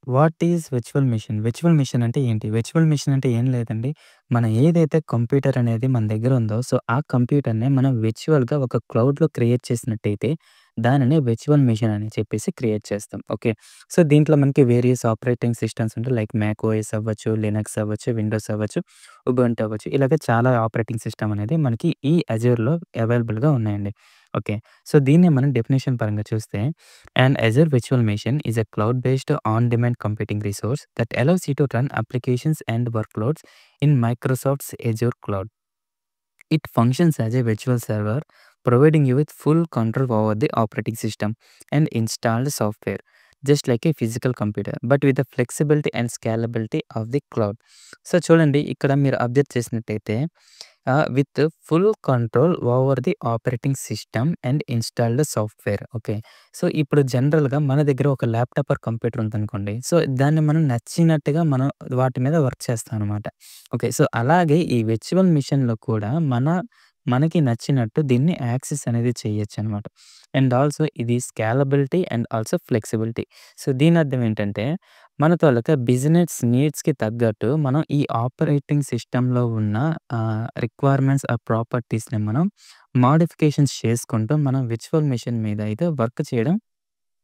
What is virtual machine? Virtual machine అంటే ఏంటి? Virtual machine అంటే ఏం లేదండి. మన ఏదైతే కంప్యూటర్ అనేది మన దగ్గర ఉందో, సో, ఆ కంప్యూటర్‌నే మనం వర్చువల్‌గా ఒక క్లౌడ్‌లో క్రియేట్ చేసినట్టయితే, దానిని వర్చువల్ మిషన్ అని చెప్పేసి క్రియేట్ చేస్తాం. ఓకే. సో, దీంట్లో మనకి వేరియస్ ఆపరేటింగ్ సిస్టమ్స్ ఉంటాయి. లైక్ మ్యాక్ ఓఎస్ అవ్వచ్చు, లినక్స్ అవ్వచ్చు, విండోస్ అవ్వచ్చు, ఉబుంటు అవ్వచ్చు. ఇలాగ చాలా ఆపరేటింగ్ సిస్టమ్ అనేది మనకి ఈ అజూర్‌లో అవైలబుల్‌గా ఉన్నాయండి. ఓకే. సో, దీన్ని మనం డెఫినిషన్ పరంగా చూస్తే an Azure Virtual Machine is a cloud based on demand computing resource that allows you to run applications and workloads in Microsoft's Azure cloud. It functions as a virtual server, providing you with full control over the operating system and installed software, just like a physical computer, but with the flexibility and scalability of the cloud. So చూడండి ఇక్కడ మీరు observe చేసినట్టయితే with full control over the operating system and installed software. Okay. So, ఇప్పుడు జనరల్‌గా మన దగ్గర ఒక laptop or computer ఉందనుకోండి. సో, దాన్ని మనం నచ్చినట్టుగా మనం వాటి మీద వర్క్ చేస్తామనమాట. ఓకే. సో, అలాగే ఈ వర్చువల్ మిషన్‌లో కూడా మనకి నచ్చినట్టు దీన్ని యాక్సెస్ అనేది చేయొచ్చనమాట. అండ్ ఆల్సో ఇది scalability and also flexibility. So, దీని అర్థం ఏంటంటే మన తాలూకా బిజినెస్ నీడ్స్‌కి తగ్గట్టు మనం ఈ ఆపరేటింగ్ సిస్టమ్‌లో ఉన్న రిక్వైర్మెంట్స్ ఆ ప్రాపర్టీస్‌ని మనం మోడిఫికేషన్స్ చేసుకుంటూ మనం వర్చువల్ మిషన్ మీద అయితే వర్క్ చేయడం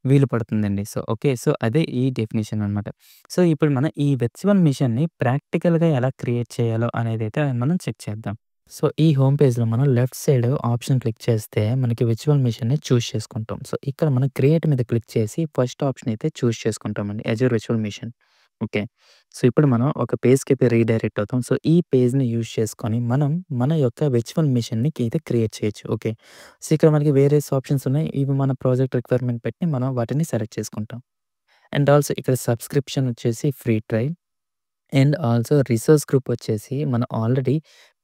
వీలు పడుతుందండి. So, okay. సో, అదే ఈ డెఫినిషన్ అనమాట. సో, ఇప్పుడు మనం ఈ వర్చువల్ మిషన్‌ని ప్రాక్టికల్‌గా ఎలా క్రియేట్ చేయాలో అనేదైతే మనం చెక్ చేద్దాం. సో, ఈ హోమ్ పేజ్‌లో మనం లెఫ్ట్ సైడ్ ఆప్షన్ క్లిక్ చేస్తే మనకి వర్చువల్ మిషన్‌ని చూజ్ చేసుకుంటాం. సో, ఇక్కడ మనం క్రియేట్ మీద క్లిక్ చేసి ఫస్ట్ ఆప్షన్ అయితే చూజ్ చేసుకుంటామండి. Azure virtual machine. Okay. So, ఇప్పుడు మనం ఒక పేజ్‌కైతే రీడైరెక్ట్ అవుతాం. సో, ఈ పేజ్‌ని యూజ్ చేసుకొని మనం మన యొక్క వర్చువల్ మిషన్‌ని అయితే క్రియేట్ చేయొచ్చు. ఓకే. సో, ఇక్కడ మనకి వేరియస్ ఆప్షన్స్ ఉన్నాయి. ఇవి మన ప్రాజెక్ట్ రిక్వైర్మెంట్ బట్టి మనం వాటిని సెలెక్ట్ చేసుకుంటాం. అండ్ ఆల్సో ఇక్కడ సబ్స్క్రిప్షన్ వచ్చేసి free trial. And also resource group వచ్చేసి మనం ఆల్రెడీ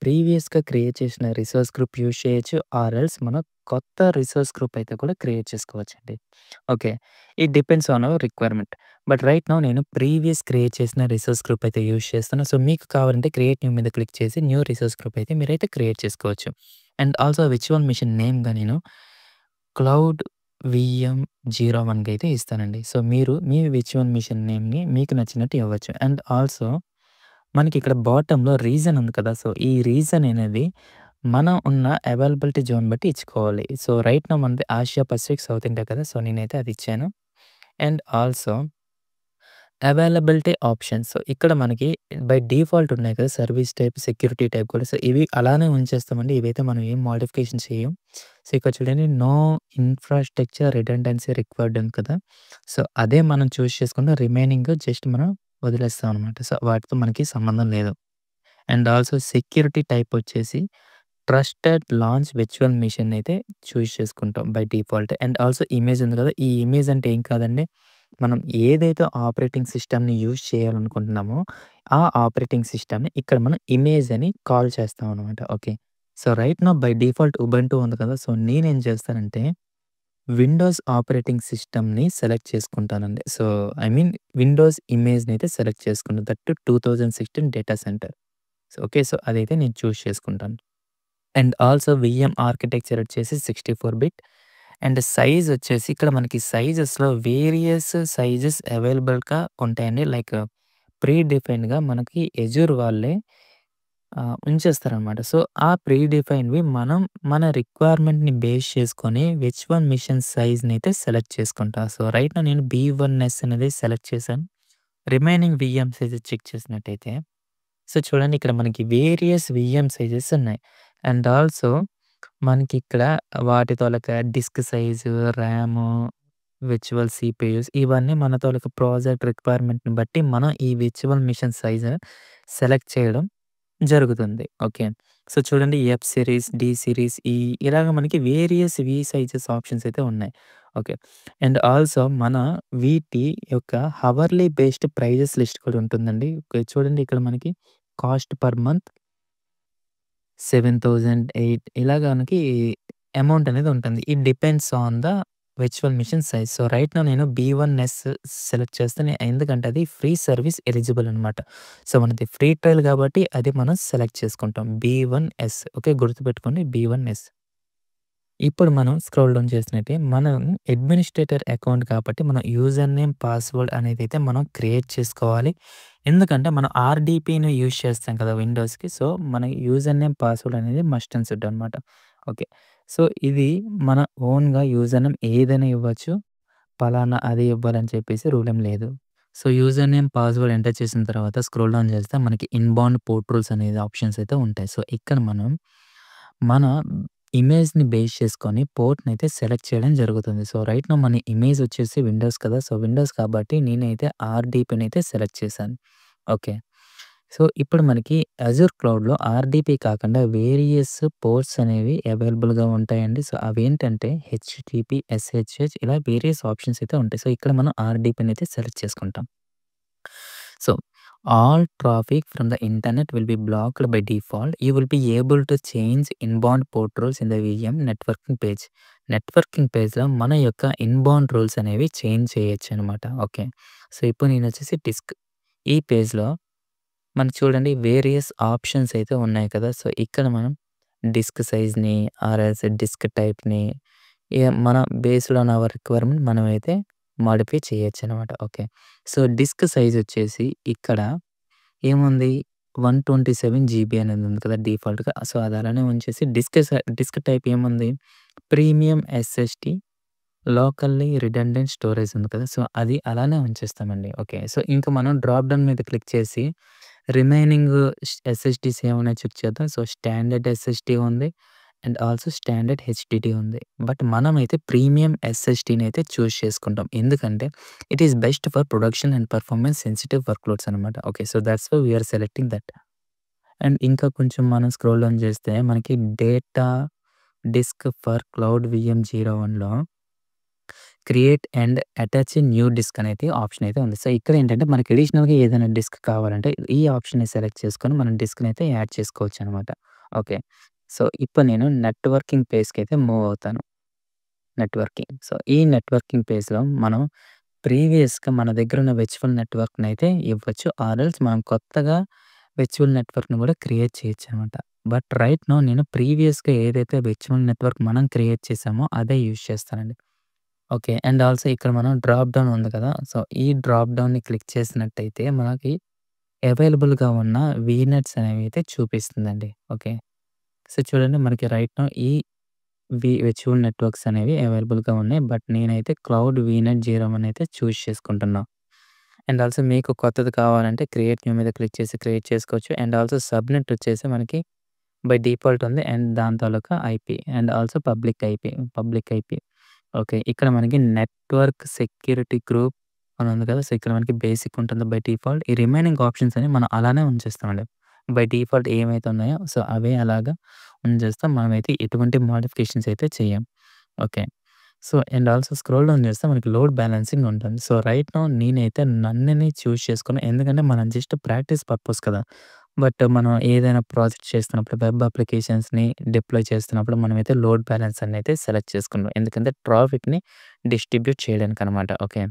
ప్రీవియస్‌గా క్రియేట్ చేసిన రిసోర్స్ గ్రూప్ యూజ్ చేయొచ్చు. ఆర్ ఎల్స్ మనం కొత్త రిసోర్స్ గ్రూప్ అయితే కూడా క్రియేట్ చేసుకోవచ్చండి. Okay. It depends on our requirement. But right now నేను ప్రీవియస్ క్రియేట్ చేసిన రిసోర్స్ గ్రూప్ అయితే యూజ్ చేస్తున్నా. సో, మీకు కావాలంటే క్రియేట్ న్యూ మీద క్లిక్ చేసి న్యూ రిసోర్స్ గ్రూప్ అయితే మీరైతే క్రియేట్ చేసుకోవచ్చు. అండ్ ఆల్సో వర్చువల్ మిషన్ నేమ్‌గా నేను క్లౌడ్ VM01 అయితే ఇస్తానండి. సో, మీరు మీ వర్చువల్ మిషన్ నేమ్‌ని మీకు నచ్చినట్టు ఇవ్వచ్చు. అండ్ ఆల్సో మనకిక్కడ బాటమ్‌లో రీజన్ ఉంది కదా! సో, ఈ రీజన్ అనేది మనం ఉన్న అవైలబిలిటీ జోన్ బట్టి ఇచ్చుకోవాలి. సో, రైట్ నౌ మనది ఆసియా పసిఫిక్ సౌత్ ఇండియా కదా! సో, నేనైతే అది ఇచ్చాను. And also availability options. So, ఇక్కడ మనకి బై డిఫాల్ట్ ఉన్నాయి కదా! సర్వీస్ టైప్, సెక్యూరిటీ టైప్ కూడా. సో, ఇవి అలానే ఉంచేస్తామండి. ఇవైతే మనం ఏం మోడిఫికేషన్ చేయం. సో, ఇక్కడ చూడండి నో ఇన్‌ఫ్రాస్ట్రక్చర్ రిడెండెన్సీ రిక్వైర్డ్ ఉంది కదా! సో, అదే మనం చూజ్ చేసుకుంటే రిమైనింగ్ జస్ట్ మనం వదిలేస్తాం అనమాట. సో, వాటితో మనకి సంబంధం లేదు. అండ్ ఆల్సో సెక్యూరిటీ టైప్ వచ్చేసి ట్రస్టెడ్ లాంచ్ వర్చువల్ మిషన్ అయితే చూజ్ చేసుకుంటాం by default. And also image ఉంది కదా! ఈ ఇమేజ్ అంటే ఏం కాదండి. మనం ఏదైతే ఆపరేటింగ్ సిస్టమ్‌ని యూజ్ చేయాలనుకుంటున్నామో, ఆ ఆపరేటింగ్ సిస్టమ్‌ని ఇక్కడ మనం ఇమేజ్ అని కాల్ చేస్తాం అనమాట. Okay. So, right now by default Ubuntu ఉంది కదా! సో, నేనేం చేస్తానంటే విండోస్ ఆపరేటింగ్ సిస్టమ్‌ని సెలెక్ట్ చేసుకుంటానండి. సో, ఐ మీన్ విండోస్ ఇమేజ్‌ని అయితే సెలెక్ట్ చేసుకున్నాను. That 2016 data centre. So, okay. So, అదైతే నేను చూజ్ చేసుకుంటాను. అండ్ ఆల్సో వీఎం ఆర్కిటెక్చర్ వచ్చేసి 64 బిట్. అండ్ సైజ్ వచ్చేసి ఇక్కడ మనకి సైజెస్‌లో వేరియస్ సైజెస్ అవైలబుల్‌గా ఉంటాయండి. లైక్ ప్రీ డిఫైన్డ్‌గా మనకి ఎజూర్ వాళ్ళే ఉంచేస్తారనమాట. సో, ఆ ప్రీ డిఫైన్‌వి మనం మన రిక్వైర్మెంట్‌ని బేస్ చేసుకొని వర్చువల్ మిషన్ సైజ్‌ని అయితే సెలెక్ట్ చేసుకుంటా. సో, రైట్ నౌ నేను B1S అనేది సెలెక్ట్ చేశాను. రిమైనింగ్ వీఎం సైజెస్ చెక్ చేసినట్టయితే సో, చూడండి ఇక్కడ మనకి వేరియస్ వీఎం సైజెస్ ఉన్నాయి. అండ్ ఆల్సో మనకిక్కడ వాటి తాలూకా డిస్క్ సైజు, ర్యాము, వర్చువల్ సీపీయూస్ ఇవన్నీ మన తాలూకా ప్రాజెక్ట్ రిక్వైర్మెంట్‌ని బట్టి మనం ఈ వర్చువల్ మిషన్ సైజ్ సెలెక్ట్ చేయడం జరుగుతుంది. ఓకే. సో, చూడండి ఎఫ్ సిరీస్, డి సిరీస్, ఇలాగ మనకి వేరియస్ వి సైజెస్ ఆప్షన్స్ అయితే ఉన్నాయి. ఓకే. అండ్ ఆల్సో మన వీటి యొక్క హవర్లీ బేస్డ్ ప్రైజెస్ లిస్ట్ కూడా ఉంటుందండి. ఓకే. చూడండి ఇక్కడ మనకి కాస్ట్ పర్ మంత్ 7,008 ఇలాగ మనకి అమౌంట్ అనేది ఉంటుంది. It depends on the virtual machine size. So, right now నేను B1S సెలెక్ట్ చేస్తాను. ఎందుకంటే అది ఫ్రీ సర్వీస్ ఎలిజిబుల్ అనమాట. సో, మనది ఫ్రీ ట్రయల్ కాబట్టి అది మనం సెలెక్ట్ చేసుకుంటాం. B1S okay. గుర్తుపెట్టుకోండి B1S. ఇప్పుడు మనం స్క్రోల్ డౌన్ చేసినట్టే మనం అడ్మినిస్ట్రేటర్ అకౌంట్ కాబట్టి మనం యూజర్ నేమ్, పాస్వర్డ్ అనేదైతే మనం క్రియేట్ చేసుకోవాలి. ఎందుకంటే మనం ఆర్‌డిపిని యూజ్ చేస్తాం కదా విండోస్‌కి. సో, మన యూజర్ నేమ్, పాస్వర్డ్ అనేది మస్ట్ అండ్ షుడ్ అనమాట. ఓకే. సో, ఇది మన ఓన్‌గా యూజర్ నేమ్ ఏదైనా ఇవ్వచ్చు. పలానా అదే ఇవ్వాలని చెప్పేసి రూల్ ఏం లేదు. So, user name, password enter చేసిన తర్వాత స్క్రోల్ డౌన్ చేస్తే మనకి ఇన్‌బౌండ్ పోర్ట్ రూల్స్ అనేది ఆప్షన్స్ అయితే ఉంటాయి. సో, ఇక్కడ మనం మన ఇమేజ్‌ని బేస్ చేసుకొని పోర్ట్‌నయితే సెలెక్ట్ చేయడం జరుగుతుంది. సో, రైట్ నౌ మన ఇమేజ్ వచ్చేసి విండోస్ కదా! సో, విండోస్ కాబట్టి నేనైతే ఆర్‌డిపినైతే సెలెక్ట్ చేశాను. ఓకే. సో, ఇప్పుడు మనకి అజూర్ క్లౌడ్‌లో ఆర్‌డిపి కాకుండా వేరియస్ పోర్ట్స్ అనేవి అవైలబుల్‌గా ఉంటాయండి. సో, అవేంటంటే హెచ్‌టిపి, ఎస్‌హెచ్‌హెచ్ ఇలా వేరియస్ ఆప్షన్స్ అయితే ఉంటాయి. సో, ఇక్కడ మనం ఆర్‌డిపినైతే సెలెక్ట్ చేసుకుంటాం. So, all traffic from the internet will be blocked by default. You will be able to change inbound port rules in the VM networking page. Networking పేజ్‌లో మన యొక్క inbound rules అనేవి change చేయొచ్చనమాట. Okay. So, ఇప్పుడు నేనొచ్చేసి disc. ఈ పేజ్‌లో మనకు చూడండి various options అయితే ఉన్నాయి కదా! సో, ఇక్కడ మనం డిస్క్ సైజ్‌ని ఆర్ఎల్స్ డిస్క్ టైప్‌ని మన బేస్డ్ ఆన్ అవర్ రిక్వైర్మెంట్ మనమైతే మోడిఫై చేయొచ్చనమాట. ఓకే. సో, డిస్క్ సైజ్ వచ్చేసి ఇక్కడ ఏముంది 127 జీబీ అనేది ఉంది కదా! డిఫాల్ట్‌గా. సో, అది అలానే ఉంచేసి డిస్క్ టైప్ ఏముంది premium SSD locally redundant storage ఉంది కదా! సో, అది అలానే ఉంచేస్తామండి. ఓకే. సో, ఇంక మనం డ్రాప్ డౌన్ మీద క్లిక్ చేసి రిమైనింగ్ ఎస్ఎస్‌డీస్ ఏమున్నాయో చెక్ చేద్దాం. సో, స్టాండర్డ్ ఎస్ఎస్‌డీ ఉంది. అండ్ ఆల్సో స్టాండర్డ్ హెచ్‌డిడి ఉంది. బట్ మనమైతే ప్రీమియం ఎస్ఎస్‌డీనైతే చూజ్ చేసుకుంటాం. ఎందుకంటే it is best for production and performance sensitive workloads అనమాట. Okay. So, that's why we are selecting that. And ఇంకా కొంచెం మనం స్క్రోల్ డౌన్ చేస్తే మనకి data disk for cloud VM 01లో create and attach a new disk అనేది option అయితే ఉంది. సో, ఇక్కడ ఏంటంటే మనకి అడిషనల్‌గా ఏదైనా డిస్క్ కావాలంటే ఈ ఆప్షన్‌ని సెలెక్ట్ చేసుకొని మనం డిస్క్‌నైతే యాడ్ చేసుకోవచ్చనమాట. ఓకే. సో, ఇప్పుడు నేను నెట్వర్కింగ్ పేజ్‌కైతే మూవ్ అవుతాను. నెట్వర్కింగ్. సో, ఈ నెట్వర్కింగ్ పేజ్‌లో మనం ప్రీవియస్‌గా మన దగ్గరున్న వర్చువల్ నెట్వర్క్‌నైతే ఇవ్వచ్చు. ఆర్ ఎల్స్ మనం కొత్తగా వర్చువల్ నెట్వర్క్‌ని కూడా క్రియేట్ చేయొచ్చనమాట. బట్ రైట్ నౌ నేను ప్రీవియస్‌గా ఏదైతే వర్చువల్ నెట్వర్క్ మనం క్రియేట్ చేసామో అదే యూజ్ చేస్తానండి. ఓకే. అండ్ ఆల్సో ఇక్కడ మనం డ్రాప్ డౌన్ ఉంది కదా! సో, ఈ డ్రాప్ డౌన్‌ని క్లిక్ చేసినట్టయితే మనకి అవైలబుల్‌గా ఉన్న వీనెట్స్ అనేవైతే చూపిస్తుందండి. ఓకే. సో, చూడండి మనకి రైట్ నౌ ఈ వర్చువల్ నెట్వర్క్స్ అనేవి అవైలబుల్‌గా ఉన్నాయి. బట్ నేనైతే క్లౌడ్ వీనెట్ 01 అయితే చూజ్ చేసుకుంటున్నా. అండ్ ఆల్సో మీకు కొత్తది కావాలంటే క్రియేట్ న్యూ మీద క్లిక్ చేసి క్రియేట్ చేసుకోవచ్చు. అండ్ ఆల్సో సబ్‌నెట్ వచ్చేసి మనకి బై డిఫాల్ట్ ఉంది. అండ్ దాని తాలూకా IP and also public IP. Okay. ఇక్కడ మనకి నెట్వర్క్ సెక్యూరిటీ గ్రూప్ అని ఉంది కదా! సో, ఇక్కడ మనకి బేసిక్ ఉంటుంది బై డిఫాల్ట్. ఈ రిమైనింగ్ ఆప్షన్స్ అన్ని మనం అలానే ఉంచేస్తామండి. బై డిఫాల్ట్ ఏమైతే ఉన్నాయో సో, అవే అలాగా ఉంచేస్తాం. మనమైతే ఎటువంటి మోడిఫికేషన్స్ అయితే చెయ్యం. Okay. So, and also scroll down చేస్తే మనకి లోడ్ బ్యాలెన్సింగ్ ఉంటుంది. సో, రైట్ నౌ నేనైతే నన్నుని చూజ్ చేసుకున్నా. ఎందుకంటే మనం జస్ట్ ప్రాక్టీస్ పర్పస్ కదా! బట్ మనం ఏదైనా ప్రాజెక్ట్ చేస్తున్నప్పుడు వెబ్ అప్లికేషన్స్‌ని డిప్లాయ్ చేస్తున్నప్పుడు మనమైతే లోడ్ బ్యాలెన్స్ అనైతే సెలెక్ట్ చేసుకున్నాం. ఎందుకంటే ట్రాఫిక్‌ని డిస్ట్రిబ్యూట్ చేయడానికనమాట. Okay.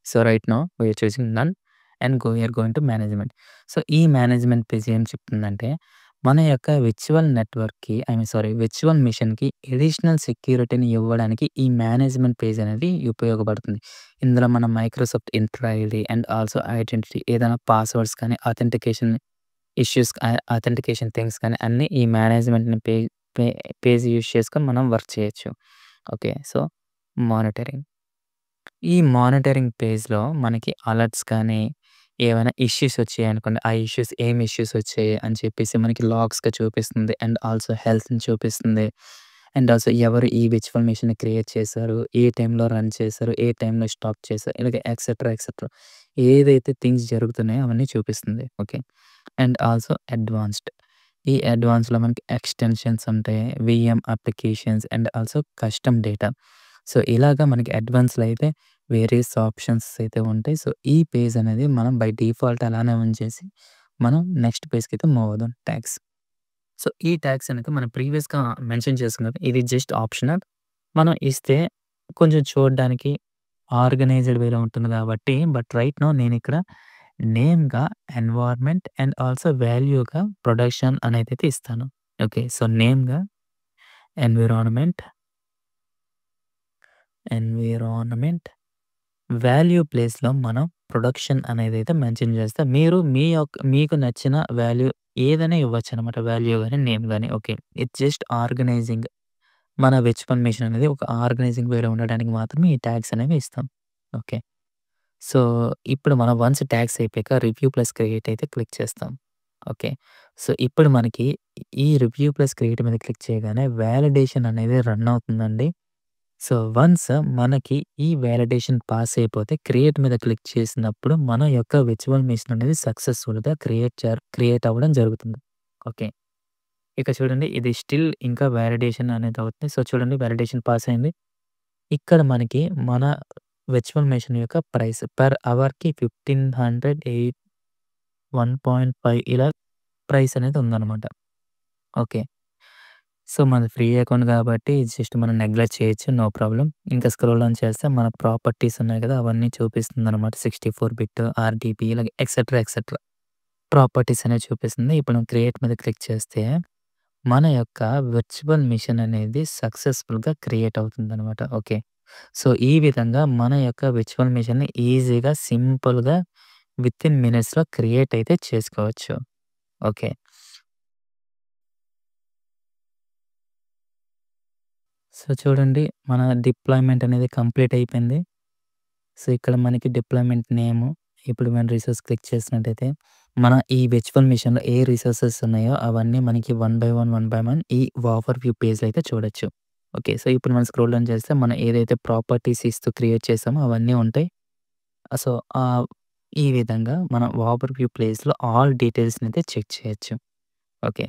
So, right now we are choosing none and we are going to management. So, ఈ మేనేజ్మెంట్ పేజ్ ఏం చెప్తుందంటే మన యొక్క విర్చువల్ నెట్వర్క్‌కి విర్చువల్ మిషన్‌కి అడిషనల్ సెక్యూరిటీని ఇవ్వడానికి ఈ మేనేజ్మెంట్ పేజ్ అనేది ఉపయోగపడుతుంది. ఇందులో మన Microsoft Entra ID and also identity ఏదైనా పాస్వర్డ్స్ కానీ అథెంటికేషన్ థింగ్స్ కానీ అన్నీ ఈ మేనేజ్మెంట్‌ని పే పేజ్ యూజ్ చేసుకొని మనం వర్క్ చేయొచ్చు. ఓకే. So, monitoring. ఈ మానిటరింగ్ పేజ్‌లో మనకి అలర్ట్స్ కానీ, ఏవైనా ఇష్యూస్ వచ్చాయనుకోండి, ఆ ఏం ఇష్యూస్ వచ్చాయి అని చెప్పేసి మనకి లాగ్స్‌గా చూపిస్తుంది. అండ్ ఆల్సో హెల్త్‌ని చూపిస్తుంది. అండ్ ఆల్సో ఎవరు ఈ విర్చువల్ మెషిన్‌ని క్రియేట్ చేశారు, ఏ టైంలో రన్ చేశారు, ఏ టైంలో స్టాప్ చేశారు, ఇలాగ ఎక్సెట్రా. ఏదైతే థింగ్స్ జరుగుతున్నాయో అవన్నీ చూపిస్తుంది. ఓకే. And also advanced. ఈ అడ్వాన్స్‌లో మనకి ఎక్స్‌టెన్షన్స్ ఉంటాయి. VM applications and also custom data. So, ఇలాగా మనకి అడ్వాన్స్‌లో అయితే వేరియస్ ఆప్షన్స్ అయితే ఉంటాయి. సో, ఈ పేజ్ అనేది మనం బై డిఫాల్ట్ అలానే ఉంచేసి మనం నెక్స్ట్ పేజ్‌కైతే మూవ్ అవుదాం. ట్యాగ్స్. సో, ఈ ట్యాగ్స్ అనేది మనం ప్రీవియస్‌గా మెన్షన్ చేసుకున్నది. ఇది జస్ట్ ఆప్షనల్. మనం ఇస్తే కొంచెం చూడడానికి ఆర్గనైజ్డ్ వేలో ఉంటుంది కాబట్టి బట్ రైట్ నౌ నేనిక్కడ నేమ్‌గా ఎన్వైర్న్మెంట్ అండ్ ఆల్సో వాల్యూగా ప్రొడక్షన్ అనేదైతే ఇస్తాను. ఓకే. సో, నేమ్‌గా ఎన్విరాన్మెంట్ ఎన్విరాన్మెంట్ వాల్యూ ప్లేస్‌లో మనం ప్రొడక్షన్ అనేదైతే మెన్షన్ చేస్తే మీరు మీకు నచ్చిన వాల్యూ ఏదైనా ఇవ్వచ్చనమాట. వాల్యూ గాని, నేమ్ గాని ఓకే. ఇట్స్ జస్ట్ ఆర్గనైజింగ్ మన వెర్చువల్ మెషిన్ అనేది ఒక ఆర్గనైజింగ్ వేలో ఉండడానికి మాత్రమే ఈ ట్యాగ్స్ అనేవి ఇస్తాం. ఓకే. సో, ఇప్పుడు మనం వన్స్ ట్యాగ్స్ అయిపోయాక రివ్యూ ప్లస్ క్రియేట్ అయితే క్లిక్ చేస్తాం. ఓకే. సో, ఇప్పుడు మనకి ఈ రివ్యూ ప్లస్ క్రియేట్ మీద క్లిక్ చేయగానే వాలిడేషన్ అనేది రన్ అవుతుందండి. సో, వన్స్ మనకి ఈ వాలిడేషన్ పాస్ అయిపోతే క్రియేట్ మీద క్లిక్ చేసినప్పుడు మన యొక్క విర్చువల్ మెషిన్ అనేది సక్సెస్‌ఫుల్‌గా క్రియేట్ అవ్వడం జరుగుతుంది. ఓకే. ఇక చూడండి ఇది స్టిల్ ఇంకా వాలిడేషన్ అనేది అవుతుంది. సో, చూడండి వాలిడేషన్ పాస్ అయింది. ఇక్కడ మనకి మన విర్చువల్ మెషిన్ యొక్క ప్రైస్ పర్ అవర్‌కి 1508 1.5 ఇలా ప్రైస్ అనేది ఉందన్నమాట. ఓకే. సో, మనది ఫ్రీ అకౌంట్ కాబట్టి జస్ట్ మనం నెగ్లెక్ట్ చేయొచ్చు. No problem. ఇంకా స్క్రోల్ డౌన్ చేస్తే మన ప్రాపర్టీస్ ఉన్నాయి కదా! అవన్నీ చూపిస్తుందనమాట. 64 బిట్, ఆర్‌డిబి ఇలాగ ఎక్సెట్రా, ఎక్సెట్రా ప్రాపర్టీస్ అనేవి చూపిస్తుంది. ఇప్పుడు మనం క్రియేట్ మీద క్లిక్ చేస్తే మన యొక్క విర్చువల్ మెషిన్ అనేది సక్సెస్‌ఫుల్‌గా క్రియేట్ అవుతుందనమాట. ఓకే. సో, ఈ విధంగా మన యొక్క విర్చువల్ మెషిన్‌ని ఈజీగా, సింపుల్‌గా వితిన్ మినిట్స్‌లో క్రియేట్ అయితే చేసుకోవచ్చు. ఓకే. సో, చూడండి మన డిప్లాయ్‌మెంట్ అనేది కంప్లీట్ అయిపోయింది. సో, ఇక్కడ మనకి డిప్లాయ్‌మెంట్ నేము, ఇప్పుడు మనం రిసోర్స్ క్లిక్ చేసినట్టయితే, మన ఈ విర్చువల్ మెషిన్‌లో ఏ రిసోర్సెస్ ఉన్నాయో అవన్నీ మనకి one by one, one by one ఈ ఓవర్ వ్యూ పేజ్‌లో అయితే చూడొచ్చు. ఓకే. సో, ఇప్పుడు మనం స్క్రోల్ డౌన్ చేస్తే మనం ఏదైతే ప్రాపర్టీస్ ఇస్తూ క్రియేట్ చేసామో అవన్నీ ఉంటాయి. సో, ఈ విధంగా మనం ఓవర్ వ్యూ ప్లేస్‌లో ఆల్ డీటెయిల్స్‌నైతే చెక్ చేయొచ్చు. ఓకే.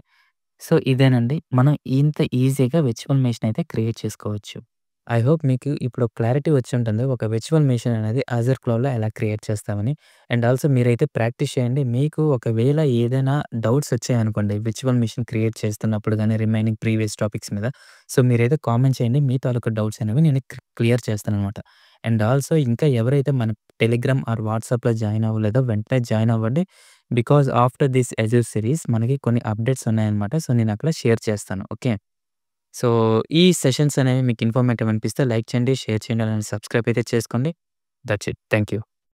సో, ఇదేనండి. మనం ఇంత ఈజీగా విర్చువల్ మెషిన్ అయితే క్రియేట్ చేసుకోవచ్చు. ఐ హోప్ మీకు ఇప్పుడు క్లారిటీ వచ్చుంటుంది. ఒక విర్చువల్ మెషిన్ అనేది అజర్ క్లౌడ్‌లో ఎలా క్రియేట్ చేస్తామని. అండ్ ఆల్సో మీరైతే ప్రాక్టీస్ చేయండి. మీకు ఒకవేళ ఏదైనా డౌట్స్ వచ్చాయనుకోండి విర్చువల్ మెషిన్ క్రియేట్ చేస్తున్నప్పుడు గాని, రిమైనింగ్ ప్రీవియస్ టాపిక్స్ మీద. సో, మీరైతే కామెంట్ చేయండి. మీ తాలూకా డౌట్స్ అనేవి నేను క్లియర్ చేస్తాననమాట. అండ్ ఆల్సో ఇంకా ఎవరైతే మన టెలిగ్రామ్ ఆర్ వాట్సాప్‌లో జాయిన్ అవ్వలేదో వెంటనే జాయిన్ అవ్వండి. Because after this Azure series మనకి కొన్ని అప్డేట్స్ ఉన్నాయన్నమాట. సో, నేనక్కడ షేర్ చేస్తాను. ఓకే. సో, ఈ సెషన్స్ అనేవి మీకు ఇన్ఫర్మేటివ్ అనిపిస్తే లైక్ చేయండి, షేర్ చేయండి, అలానే సబ్స్క్రైబ్ అయితే చేసుకోండి. That's it. Thank you.